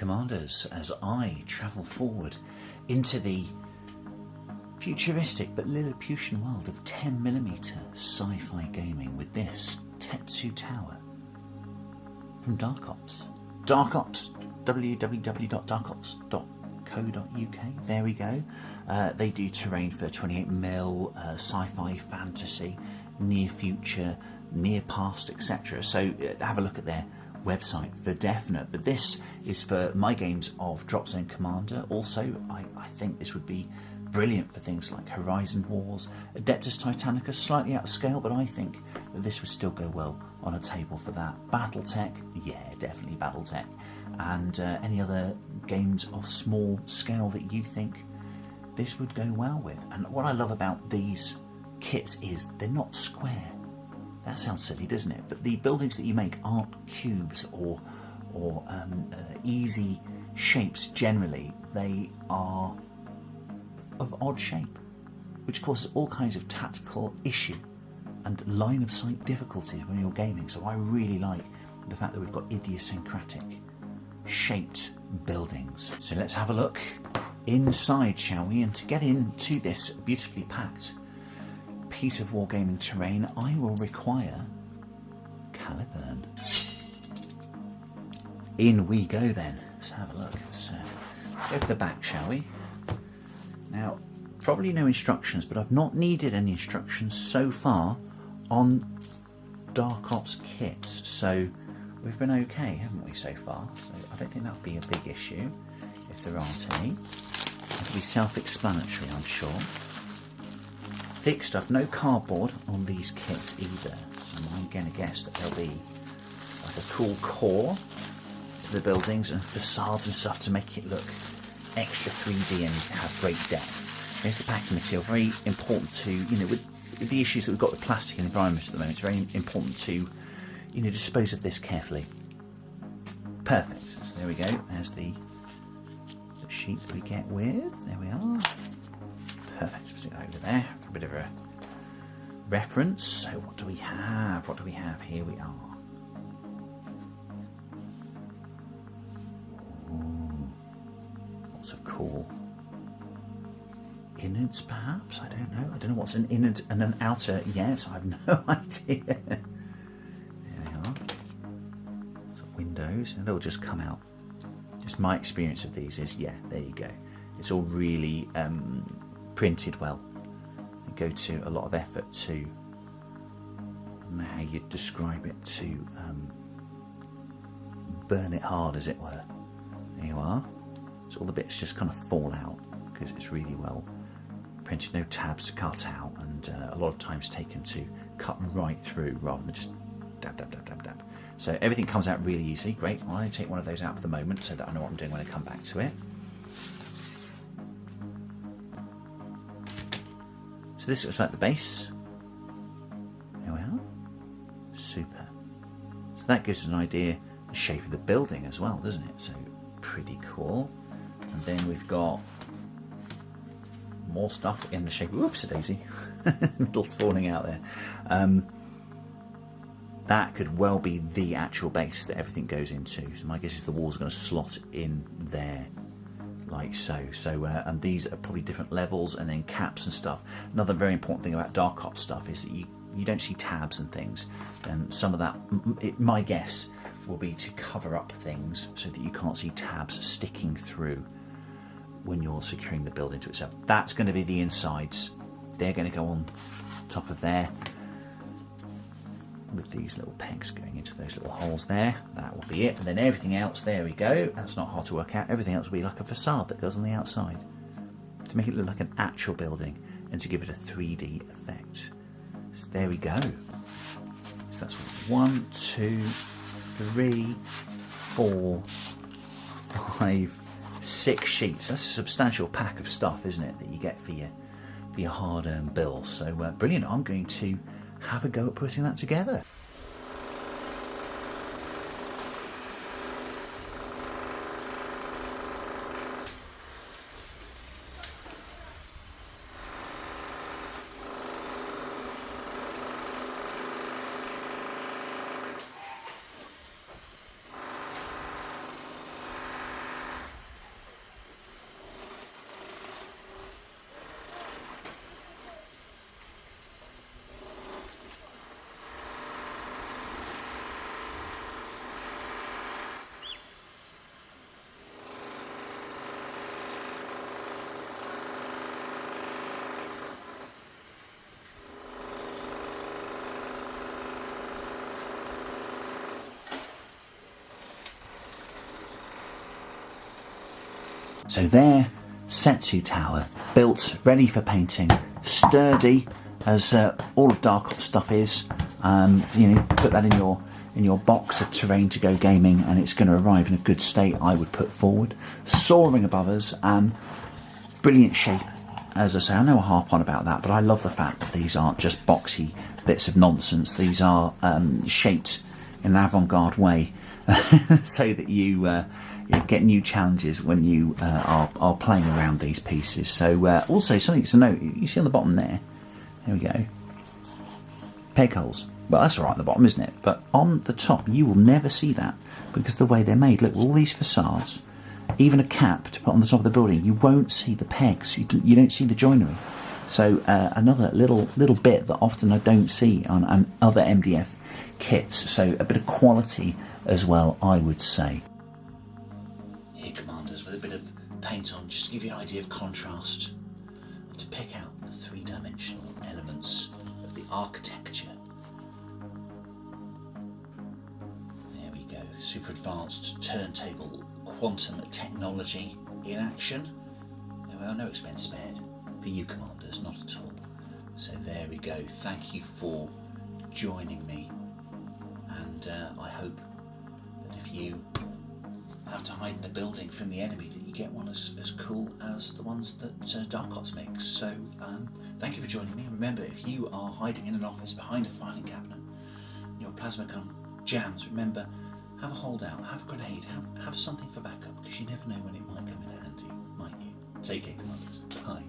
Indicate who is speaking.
Speaker 1: Commanders as I travel forward into the futuristic but Lilliputian world of 10mm sci-fi gaming with this Tetsu Tower from Darkops. Darkops, www.darkops.co.uk. There we go. They do terrain for 28mm, sci-fi, fantasy, near future, near past, etc. So have a look at their website for definite. But this is for my games of Dropzone Commander. Also, I think this would be brilliant for things like Horizon Wars, Adeptus Titanicus, slightly out of scale, but I think that this would still go well on a table for that. Battletech, yeah, definitely Battletech. And any other games of small scale that you think this would go well with. And what I love about these kits is they're not square. That sounds silly, doesn't it? But the buildings that you make aren't cubes or easy shapes generally. They are of odd shape, which causes all kinds of tactical issue and line of sight difficulties when you're gaming. So I really like the fact that we've got idiosyncratic shaped buildings. So let's have a look inside, shall we? And to get into this beautifully packed piece of wargaming terrain, I will require Caliburn. In we go then. Let's have a look. So go to the back, shall we? Now, probably no instructions, but I've not needed any instructions so far on Darkops kits, so we've been okay, haven't we, so far? So I don't think that'll be a big issue, if there aren't any. It'll be self-explanatory, I'm sure. Thick stuff, no cardboard on these kits either, so I'm going to guess that there'll be like a cool core to the buildings and facades and stuff to make it look extra 3D and have great depth. Here's the packing material, very important to, with the issues that we've got with plastic and environment at the moment, it's very important to, dispose of this carefully. Perfect, so there we go, there's the sheet we get with, there we are. Perfect, stick that over there for a bit of a reference. So what do we have? What do we have? Here we are. Ooh, lots of cool innards, perhaps? I don't know. I don't know what's an innard and an outer yet. I have no idea. There we are. So windows, and they'll just come out. Just my experience of these is, yeah, there you go. It's all really printed well. You go to a lot of effort to, I don't know how you'd describe it, to burn it hard, as it were. There you are. So all the bits just kind of fall out because it's really well printed. No tabs to cut out, and a lot of times taken to cut right through rather than just dab, dab, dab, dab, dab. So everything comes out really easily. Great. Well, I'll take one of those out for the moment so that I know what I'm doing when I come back to it. So this looks like the base. There we are. Super. So that gives us an idea of the shape of the building as well, doesn't it? So pretty cool. And then we've got more stuff in the shape. Oops, a daisy. Middle's falling out there. That could well be the actual base that everything goes into. So my guess is the walls are going to slot in there, like so. So, and these are probably different levels, and then caps and stuff. Another very important thing about Darkops stuff is that you don't see tabs and things. And some of that, my guess, will be to cover up things so that you can't see tabs sticking through when you're securing the building to itself. That's going to be the insides. They're going to go on top of there with these little pegs going into those little holes there. That will be it. And then everything else, there we go. That's not hard to work out. Everything else will be like a facade that goes on the outside to make it look like an actual building and to give it a 3D effect. So there we go. So that's 1, 2, 3, 4, 5, 6 sheets. That's a substantial pack of stuff, isn't it, that you get for your hard-earned bills. So brilliant. I'm going to have a go at putting that together. So there, Tetsu Tower, built, ready for painting, sturdy as all of Darkops stuff is. You know, put that in your box of terrain to go gaming, and it's going to arrive in a good state. I would put forward, soaring above us, brilliant shape. As I say, I know I harp on about that, but I love the fact that these aren't just boxy bits of nonsense. These are shaped in an avant-garde way, so that you get new challenges when you are playing around these pieces. So also something to note, you see on the bottom there we go, peg holes. Well, that's all right on the bottom, isn't it? But on the top, you will never see that because the way they're made. Look, all these facades, even a cap to put on the top of the building, you won't see the pegs. You don't see the joinery. So another little bit that often I don't see on other MDF kits. So a bit of quality as well, I would say. Here, Commanders, with a bit of paint on, just to give you an idea of contrast, to pick out the three-dimensional elements of the architecture. There we go, super advanced turntable quantum technology in action. Well, no expense spared for you, Commanders, not at all. So there we go, thank you for joining me, and I hope that if you have to hide in a building from the enemy, that you get one as cool as the ones that Darkops makes. So thank you for joining me. Remember, if you are hiding in an office behind a filing cabinet, your plasma gun jams, remember, have a holdout, have a grenade, have something for backup, because you never know when it might come in handy, might you? Take care, Commanders. Bye.